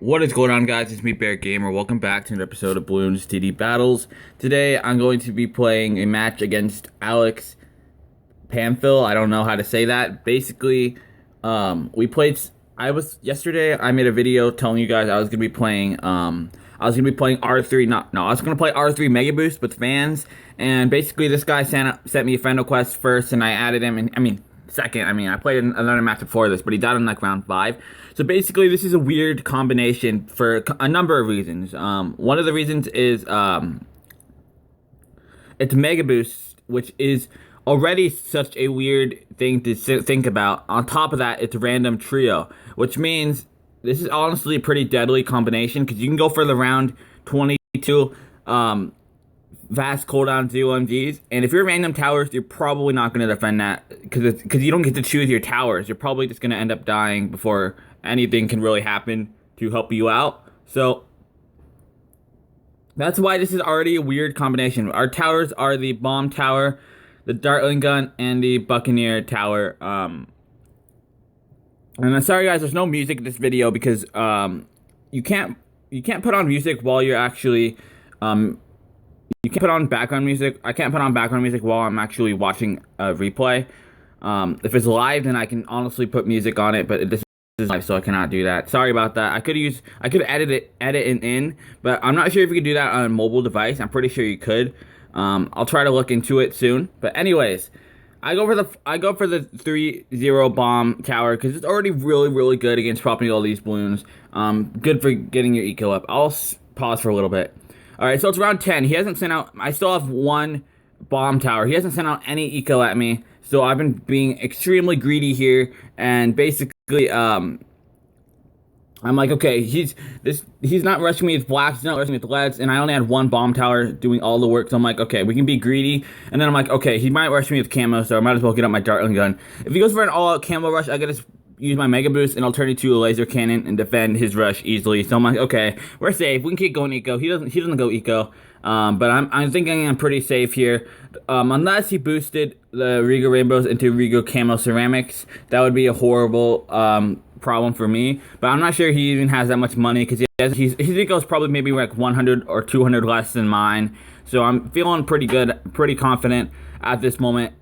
What is going on, guys? It's me, Bear Gamer. Welcome back to an episode of Bloons BTD Battles. Today, I'm going to be playing a match against Alex Pamphil. I don't know how to say that. Basically, yesterday, I made a video telling you guys I was gonna be playing R3. I was gonna play R3 Mega Boost with fans, and basically, this guy sent me a friend request first, and I added him. Second. I played another match before this, but he died in like round 5. So basically, this is a weird combination for a number of reasons. One of the reasons is it's Mega Boost, which is already such a weird thing to think about. On top of that, it's random trio, which means this is honestly a pretty deadly combination because you can go for the round 22 fast cooldown ZOMGs, and if you're random towers, you're probably not going to defend that because you don't get to choose your towers. You're probably just going to end up dying before anything can really happen to help you out. So that's why this is already a weird combination. Our towers are the bomb tower, the Dartling gun, and the Buccaneer tower. And I'm sorry guys, there's no music in this video because you can't put on music while you're actually you can't put on background music. I can't put on background music while I'm actually watching a replay. If it's live, then I can honestly put music on it, but this is live, so I cannot do that. Sorry about that. I could edit it in, but I'm not sure if you could do that on a mobile device. I'm pretty sure you could. I'll try to look into it soon. But anyways, I go for the 3-0 bomb tower because it's already really good against propping all these balloons. Good for getting your eco up. I'll pause for a little bit. Alright, so it's round 10. He hasn't sent out... I still have one bomb tower. He hasn't sent out any eco at me. So I've been being extremely greedy here. And basically, I'm like, okay, he's not rushing me with blacks. He's not rushing me with leads. And I only had one bomb tower doing all the work. So I'm like, okay, we can be greedy. And then I'm like, okay, he might rush me with camo. So I might as well get up my Dartling gun. If he goes for an all-out camo rush, I gotta use my Mega Boost, and I'll turn it to a laser cannon and defend his rush easily. So I'm like, okay, we're safe. We can keep going eco. He doesn't go eco. But I'm thinking I'm pretty safe here. Unless he boosted the Rigo Rainbows into Rigo Camo Ceramics, that would be a horrible problem for me. But I'm not sure he even has that much money because his eco is probably maybe like 100 or 200 less than mine. So I'm feeling pretty good, pretty confident at this moment.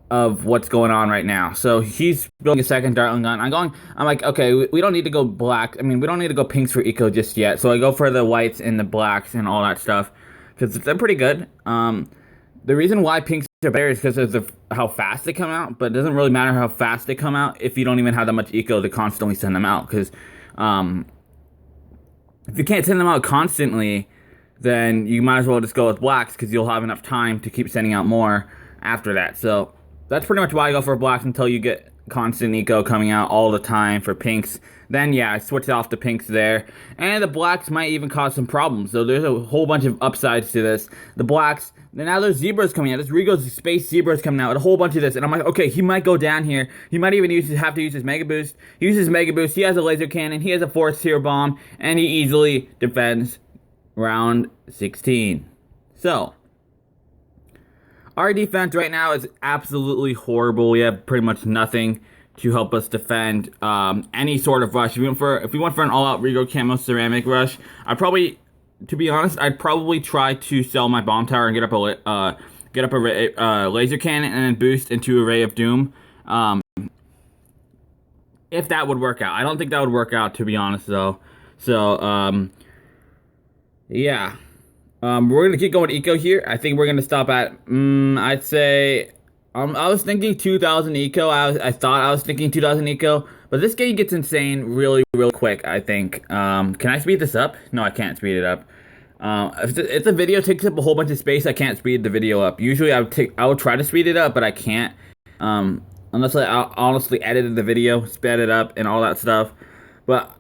Of what's going on right now. So he's building a second Dartling gun. I'm like, okay, we don't need to go black. We don't need to go pinks for eco just yet. So I go for the whites and the blacks and all that stuff because they're pretty good. The reason why pinks are better is because of how fast they come out, but it doesn't really matter how fast they come out if you don't even have that much eco to constantly send them out. Because if you can't send them out constantly, then you might as well just go with blacks because you'll have enough time to keep sending out more after that. So that's pretty much why I go for blacks until you get constant eco coming out all the time for pinks. Then, yeah, I switch off the pinks there. And the blacks might even cause some problems. So there's a whole bunch of upsides to this. The blacks, now there's zebras coming out. There's Rigo's Space Zebras coming out. A whole bunch of this. And I'm like, okay, he might go down here. He might even have to use his Mega Boost. He uses Mega Boost. He has a laser cannon. He has a force tier bomb. And he easily defends round 16. So our defense right now is absolutely horrible. We have pretty much nothing to help us defend any sort of rush. If we went for an all-out Rigo Camo Ceramic rush, to be honest, I'd probably try to sell my bomb tower and get up a laser cannon and then boost into a Ray of Doom. If that would work out. I don't think that would work out, to be honest, though. So, yeah. We're gonna keep going eco here. I think we're gonna stop at I'd say I was thinking 2,000 eco. I thought I was thinking 2,000 eco, but this game gets insane really quick, I think. Can I speed this up? No, I can't speed it up. If the video takes up a whole bunch of space, I can't speed the video up. Usually I would try to speed it up, but I can't. Unless I honestly edited the video, sped it up and all that stuff. But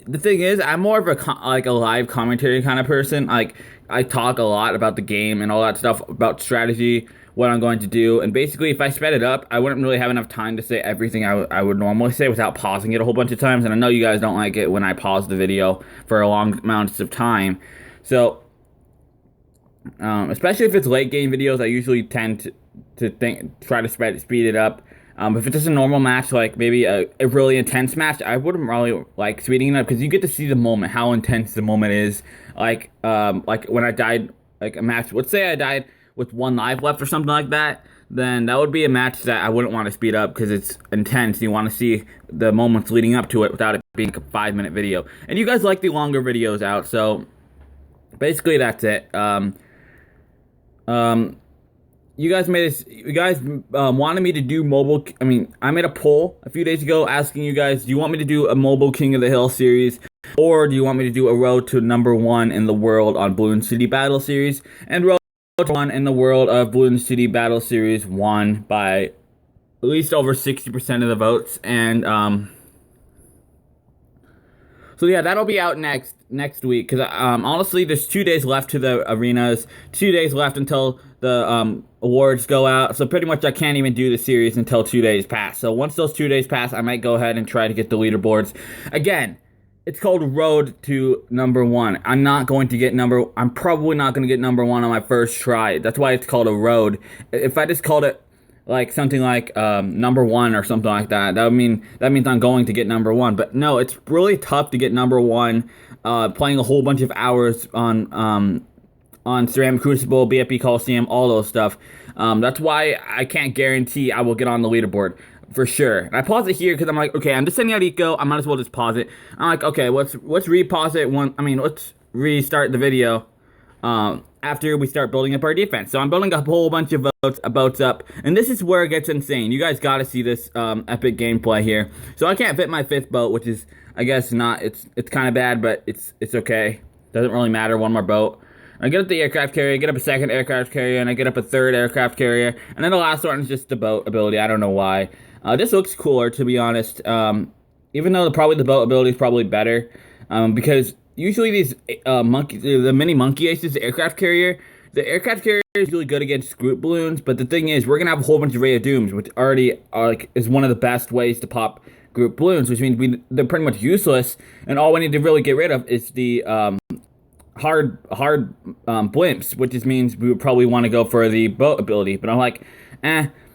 the thing is, I'm more of a live commentary kind of person. Like, I talk a lot about the game and all that stuff, about strategy, what I'm going to do, and basically, if I sped it up, I wouldn't really have enough time to say everything I would normally say without pausing it a whole bunch of times, and I know you guys don't like it when I pause the video for long amounts of time. So, especially if it's late game videos, I usually tend to try to speed it up. If it's just a normal match, like maybe a really intense match, I wouldn't really like speeding it up because you get to see the moment, how intense the moment is. Like when I died, like a match. Let's say I died with 1 life left or something like that. Then that would be a match that I wouldn't want to speed up because it's intense. You want to see the moments leading up to it without it being a 5-minute video. And you guys like the longer videos out, so basically that's it. You guys made this. You guys wanted me to do mobile. I mean, I made a poll a few days ago asking you guys, do you want me to do a mobile King of the Hill series, or do you want me to do a road to #1 in the world on Bloons BTD Battles series? And road to 1 in the world of Bloons BTD Battles series won by at least over 60% of the votes. And so yeah, that'll be out next week, because honestly, there's 2 days left to the arenas, 2 days left until the awards go out, so pretty much I can't even do the series until 2 days pass. So once those 2 days pass, I might go ahead and try to get the leaderboards. Again, it's called Road to #1. I'm probably not going to get #1 on my first try. That's why it's called a road. If I just called it like something like #1 or something like that, that means I'm going to get #1. But no, it's really tough to get #1. Playing a whole bunch of hours on Ceramic Crucible, BFB Coliseum, all those stuff. That's why I can't guarantee I will get on the leaderboard for sure. And I pause it here because I'm like, okay, I'm just sending out eco. I might as well just pause it. I'm like, okay, let's re-pause it. Let's restart the video after we start building up our defense. So I'm building a whole bunch of boats up, and this is where it gets insane. You guys got to see this epic gameplay here. So I can't fit my 5th boat, which is, I guess, not. It's kind of bad, but it's okay. Doesn't really matter. One more boat. I get up the aircraft carrier, get up a 2nd aircraft carrier, and I get up a 3rd aircraft carrier, and then the last one is just the boat ability. I don't know why. This looks cooler, to be honest, even though the boat ability is probably better, because usually these the mini monkey aces, the aircraft carrier is really good against group balloons, but the thing is, we're going to have a whole bunch of Ray of Dooms, which already is one of the best ways to pop group balloons, which means they're pretty much useless, and all we need to really get rid of is the hard blimps, which just means we would probably want to go for the boat ability. But I'm like,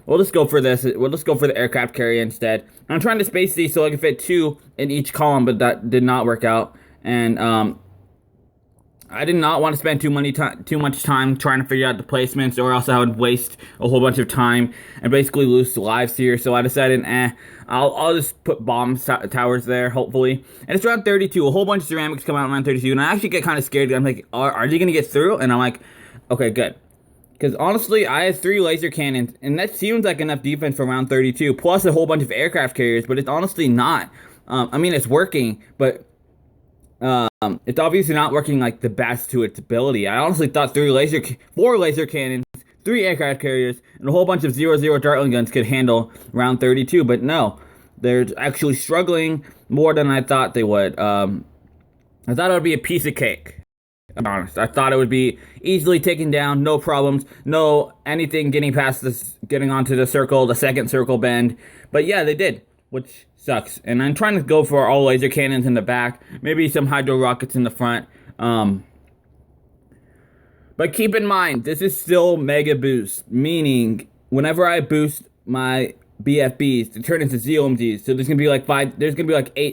we'll just go for this. We'll just go for the aircraft carrier instead. I'm trying to space these so I can fit 2 in each column, but that did not work out. And I did not want to spend too much time trying to figure out the placements, or else I would waste a whole bunch of time and basically lose the lives here. So I decided, I'll just put bomb towers there, hopefully. And it's round 32. A whole bunch of ceramics come out in round 32, and I actually get kind of scared. I'm like, are they going to get through? And I'm like, okay, good. Because honestly, I have 3 laser cannons, and that seems like enough defense for round 32, plus a whole bunch of aircraft carriers, but it's honestly not. I mean, it's working, but it's obviously not working like the best to its ability. I honestly thought 4 laser cannons, 3 aircraft carriers, and a whole bunch of 0-0 Dartling guns could handle round 32, but no. They're actually struggling more than I thought they would. I thought it would be a piece of cake. I'm honest. I thought it would be easily taken down, no problems, no anything getting onto the circle, the 2nd circle bend. But yeah, they did, which sucks. And I'm trying to go for all laser cannons in the back, maybe some hydro rockets in the front. But keep in mind, this is still mega boost, meaning whenever I boost my BFBs to turn into ZOMGs, so there's gonna be like 8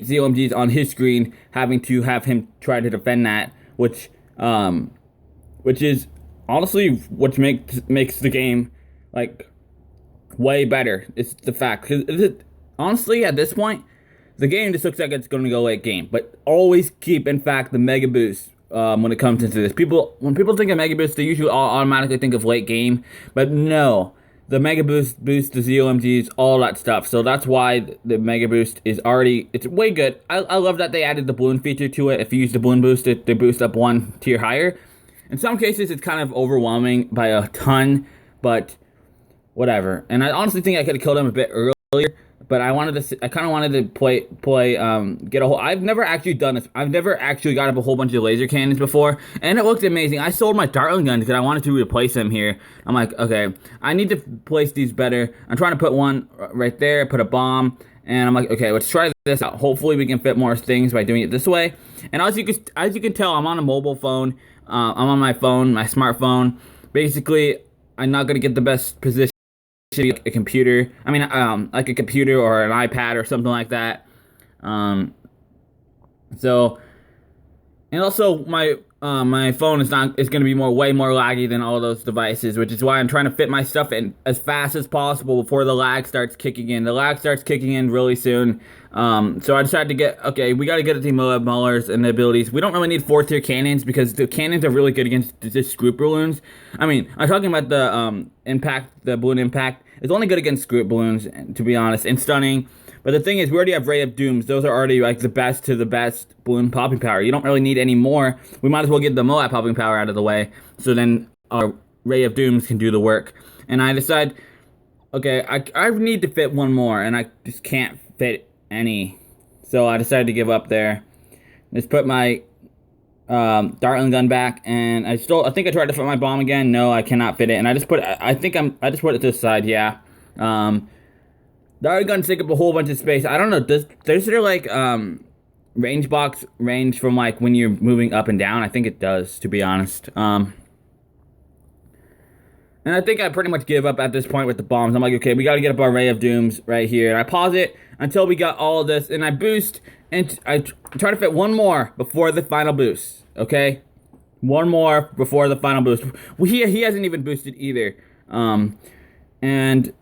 ZOMGs on his screen, having to have him try to defend that, which is honestly what makes the game like way better. It's the fact, because honestly at this point, the game just looks like it's going to go late game. But always keep, in fact, the mega boost when it comes into this. When people think of mega boost, they usually automatically think of late game, but no. The Mega Boost boosts the ZOMGs, all that stuff. So that's why the Mega Boost is it's way good. I love that they added the balloon feature to it. If you use the balloon boost, they boost up 1 tier higher. In some cases, it's kind of overwhelming by a ton, but whatever. And I honestly think I could have killed him a bit earlier, but I kind of wanted to get a whole. I've never actually done this. I've never actually got up a whole bunch of laser cannons before, and it looked amazing. I sold my Dartling gun because I wanted to replace them here. I'm like, okay, I need to place these better. I'm trying to put one right there, put a bomb, and I'm like, okay, let's try this out. Hopefully, we can fit more things by doing it this way. And as you can tell, I'm on a mobile phone. I'm on my phone, my smartphone. Basically, I'm not gonna get the best position should be like a computer. I mean, like a computer or an iPad or something like that. So, and also my phone is going to be way more laggy than all those devices, which is why I'm trying to fit my stuff in as fast as possible before the lag starts kicking in. The lag starts kicking in really soon. So I decided we got to get the Maulers and the abilities. We don't really need 4th-tier cannons because the cannons are really good against just group balloons. I mean, I'm talking about the the balloon impact. It's only good against group balloons, to be honest, and stunning. But the thing is, we already have Ray of Dooms. Those are already like the best to the best balloon popping power. You don't really need any more. We might as well get the molt popping power out of the way, so then our Ray of Dooms can do the work. And I decide, okay, I need to fit one more, and I just can't fit any. So I decided to give up there. Just put my Dartling gun back, and I think I tried to fit my bomb again. No, I cannot fit it, and I just put it to the side. Yeah. The other guns take up a whole bunch of space. I don't know, does there like range box range from like when you're moving up and down? I think it does, to be honest. And I think I pretty much give up at this point with the bombs. I'm like, okay, we gotta get up our Ray of Dooms right here. And I pause it until we got all of this, and I boost, and I try to fit one more before the final boost, okay? One more before the final boost. Well, he hasn't even boosted either. And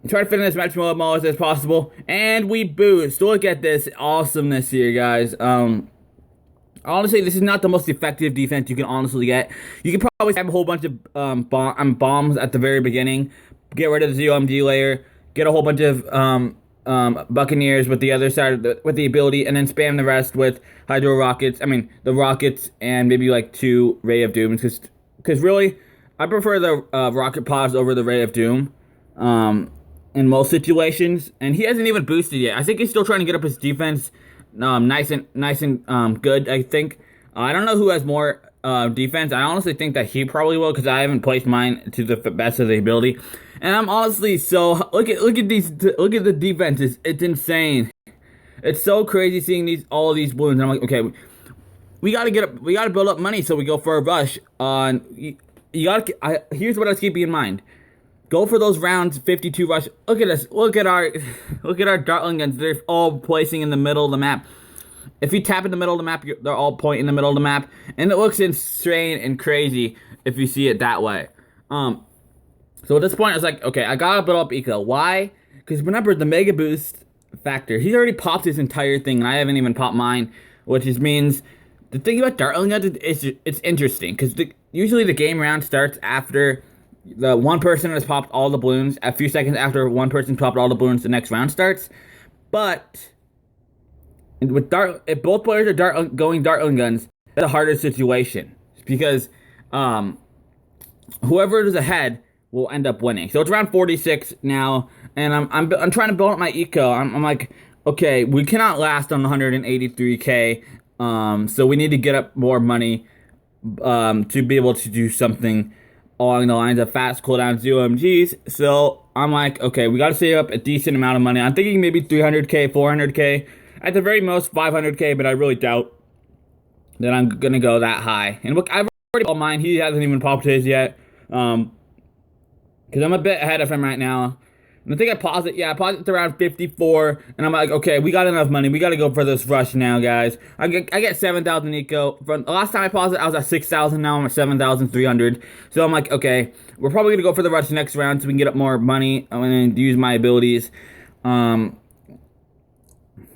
try to fit in as much Maulers as possible, and we boost. Look at this awesomeness here, guys. Honestly, this is not the most effective defense you can honestly get. You can probably have a whole bunch of bombs at the very beginning, get rid of the ZOMG layer, get a whole bunch of Buccaneers with the other side with the ability, and then spam the rest with Hydro Rockets. I mean, the Rockets and maybe like 2 Ray of Dooms, because really, I prefer the Rocket Pods over the Ray of Doom. In most situations, and he hasn't even boosted yet. I think he's still trying to get up his defense, nice and good. I think I don't know who has more defense. I honestly think that he probably will, because I haven't placed mine to the best of the ability. And I'm honestly so look at the defenses. It's insane. It's so crazy seeing all of these balloons. And I'm like, okay, we gotta build up money so we go for a rush on. Here's what I was keeping in mind. Go for those rounds 52 rush. Look at us. Look at our Dartling guns. They're all placing in the middle of the map. If you tap in the middle of the map, they're all pointing in the middle of the map. And it looks insane and crazy if you see it that way. So at this point, I was like, okay, I gotta build up eco. Why? Because remember, the Mega Boost factor. He's already popped his entire thing, and I haven't even popped mine. Which means, the thing about Dartling guns is it's interesting. Because usually the game round starts after the one person has popped all the balloons. A few seconds after one person popped all the balloons, the next round starts. But with if both players are going Dartling guns, it's a harder situation, because whoever is ahead will end up winning. So it's around 46 now, and I'm trying to build up my eco. I'm like, okay, we cannot last on 183k. So we need to get up more money to be able to do something along the lines of fast cooldown ZOMGs. So I'm like, okay, we gotta save up a decent amount of money. I'm thinking maybe 300k, 400k, at the very most 500k, but I really doubt that I'm gonna go that high. And look, I've already bought mine. He hasn't even popped his yet, because I'm a bit ahead of him right now. And I think I paused it. Yeah, I paused it to around 54, and I'm like, okay, we got enough money. We got to go for this rush now, guys. I get 7,000 eco. From the last time I paused it, I was at 6,000. Now I'm at 7,300. So I'm like, okay, we're probably gonna go for the rush next round so we can get up more money and use my abilities. And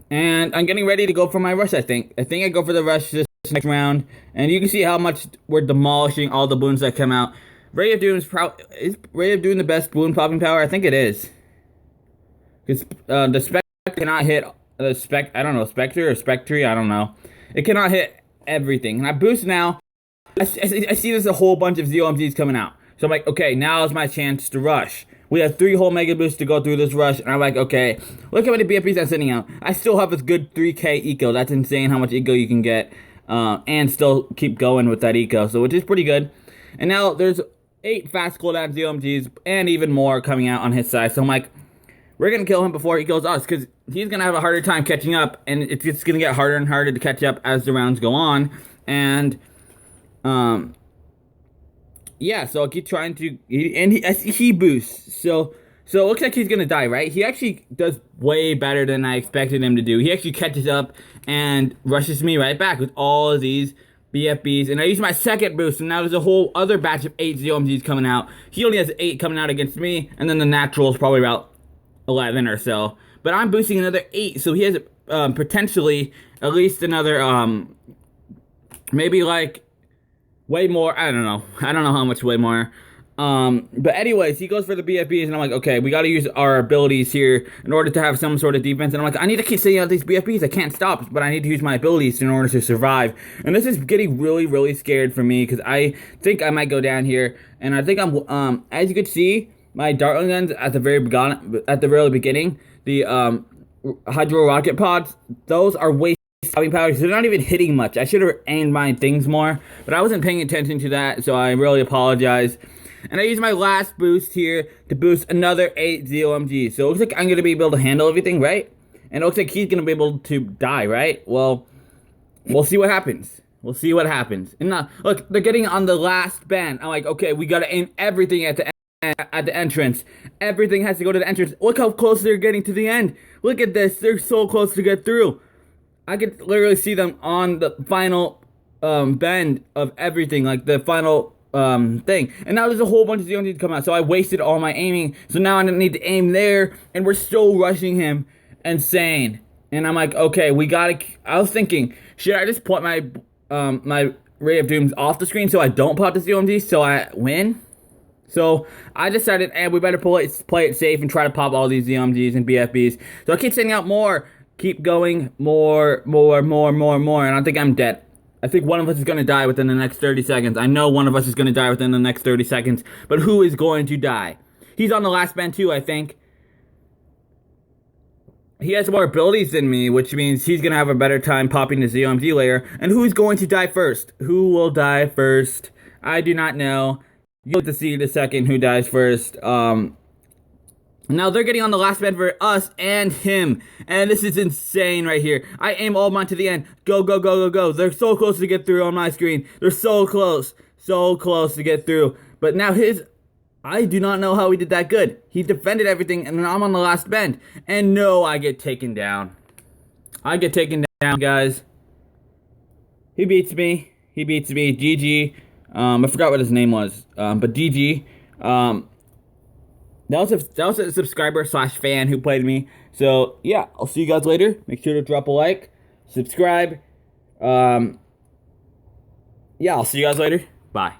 I'm getting ready to go for my rush. I think I go for the rush this next round, and you can see how much we're demolishing all the balloons that come out. Ray of Doom is Ray of Doom the best balloon popping power? I think it is. Because the Spectre cannot hit the Spectre or Spectre, I don't know. It cannot hit everything. And I boost now. I see there's a whole bunch of ZOMGs coming out. So I'm like, okay, now is my chance to rush. We have 3 whole Mega Boosts to go through this rush. And I'm like, okay, look how many BFPs I'm sending out. I still have this good 3k eco. That's insane how much eco you can get. And still keep going with that eco. So which is pretty good. And now there's 8 fast cooldown ZOMGs and even more coming out on his side. So I'm like, we're going to kill him before he kills us, because he's going to have a harder time catching up, and it's just going to get harder and harder to catch up as the rounds go on. And yeah, so I'll keep trying to, he boosts. So So it looks like he's gonna die, right? He actually does way better than I expected him to do. He actually catches up and rushes me right back with all of these BFBs. And I use my second boost, and now there's a whole other batch of 8 ZOMGs coming out. He only has 8 coming out against me, and then the natural is probably about 11 or so. But I'm boosting another 8, so he has potentially at least another, maybe like way more. I don't know how much way more. But anyways, he goes for the BFBs, and I'm like, okay, we gotta use our abilities here in order to have some sort of defense. And I'm like, I need to keep sending out these BFBs. I can't stop, but I need to use my abilities in order to survive. And this is getting really, really scared for me, because I think I might go down here. And I think I'm, as you could see, my Dartling guns at the very beginning, the hydro rocket pods, those are wasting stopping powers. They're not even hitting much. I should have aimed my things more, but I wasn't paying attention to that, so I really apologize. And I use my last boost here to boost another 8 ZOMGs. So it looks like I'm going to be able to handle everything, right? And it looks like he's going to be able to die, right? Well, we'll see what happens. We'll see what happens. And now, look, they're getting on the last band. I'm like, okay, we got to aim everything at the entrance. Everything has to go to the entrance. Look how close they're getting to the end. Look at this. They're so close to get through. I could literally see them on the final bend of everything, like the final thing. And now there's a whole bunch of ZOMGs come out, so I wasted all my aiming. So now I need to aim there, and we're still rushing him. Insane. And I'm like, okay, we gotta. I was thinking, should I just put my my Ray of Dooms off the screen so I don't pop the ZOMG so I win? So I decided, we better play it safe and try to pop all these ZOMGs and BFBs. So I keep sending out more. Keep going, more, and I think I'm dead. I think one of us is going to die within the next 30 seconds. I know one of us is going to die within the next 30 seconds, but who is going to die? He's on the last bend too, I think. He has more abilities than me, which means he's going to have a better time popping the ZOMG layer. And who's going to die first? Who will die first? I do not know. You'll get to see in a second who dies first. Now they're getting on the last bend for us and him. And this is insane right here. I aim all mine to the end. Go, go, go, go, go. They're so close to get through on my screen. They're so close. So close to get through. But now I do not know how he did that good. He defended everything, and then I'm on the last bend. And no, I get taken down. I get taken down, guys. He beats me. GG. I forgot what his name was. But GG. That was a subscriber / fan who played me. So, yeah, I'll see you guys later. Make sure to drop a like, subscribe. Yeah, I'll see you guys later. Bye.